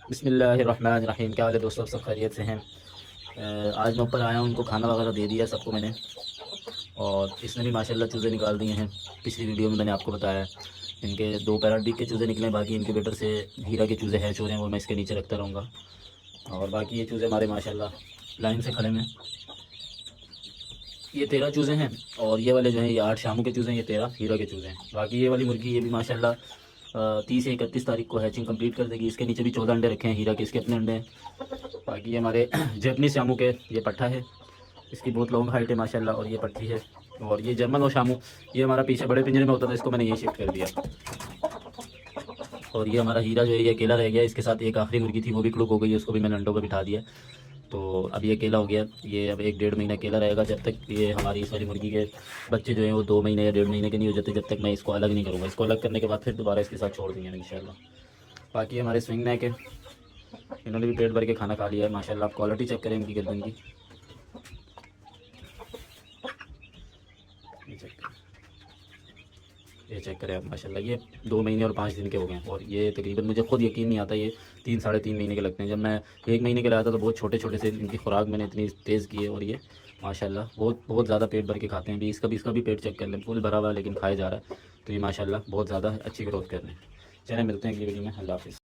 बिस्मिल्लाहिर्रहमानिर्रहीम। क्या हाल है दोस्तों, सब खैरियत से हैं। आज मैं ऊपर आया हूँ, उनको खाना वगैरह दे दिया सबको मैंने, और इसने भी माशाल्लाह चूज़े निकाल दिए हैं। पिछली वीडियो में मैंने आपको बताया इनके 2 पैराडीक के चूज़े निकले, बाकी इनक्यूबेटर से हीरा के चूज़े हैच हो रहे हैं, वो मैं इसके नीचे रखता रहूँगा। और बाकी ये चूज़े हमारे माशाल्लाह लाइन से खड़े हैं। ये 13 चूज़े हैं, और ये वाले जो हैं ये 8 शामू के चूज़े हैं, ये 13 हीरा के चूज़े हैं। बाकी ये वाली मुर्गी ये भी माशाल्लाह 30 या 31 तारीख को हैचिंग कंप्लीट कर देगी। इसके नीचे भी 14 अंडे रखे हैं, हीरा के इसके अपने अंडे हैं। बाकी ये हमारे जैपनीज शामू के ये पट्ठा है, इसकी बहुत लॉन्ग हाइट है माशाल्लाह, और ये पट्टी है। और ये जर्मन और शामू ये हमारा पीछे बड़े पिंजरे में होता था, इसको मैंने ये शिफ्ट कर दिया। और ये हमारा हीरा जो है ये अकेला रह गया, इसके साथ एक आखिरी मुर्गी थी वो भी क्लुक हो गई, उसको भी मैंने अंडों पर बिठा दिया। तो अब ये अकेला हो गया, ये अब 1-1.5 महीना अकेला रहेगा, जब तक ये हमारी इस वाली मुर्गी के बच्चे जो हैं वो 2 महीने या 1.5 महीने के नहीं हो जाते, जब तक मैं इसको अलग नहीं करूँगा। इसको अलग करने के बाद फिर दोबारा इसके साथ छोड़ देंगे इंशाल्लाह। बाकी हमारे स्विंग नेक है, इन्होंने भी पेट भर के खाना खा लिया है माशाल्लाह। आप क्वालिटी चेक करें इनकी गर्दन की, ये चेक करें आप माशाल्लाह। ये 2 महीने और 5 दिन के हो गए हैं, और ये तकरीबन मुझे खुद यकीन नहीं आता, ये 3-3.5 महीने के लगते हैं। जब मैं 1 महीने के लाया था तो बहुत छोटे छोटे से इनकी खुराक मैंने इतनी तेज़ की है, और ये माशाल्लाह बहुत बहुत ज़्यादा पेट भर के खाते हैं। भी इसका भी पेट चेक कर लें, फुल भरा हुआ है लेकिन खाया जा रहा है। तो ये माशाल्लाह बहुत ज़्यादा अच्छी ग्रोथ कर रहे हैं। चलिए मिलते हैं अगली वीडियो में, अल्लाह हाफ़िज़।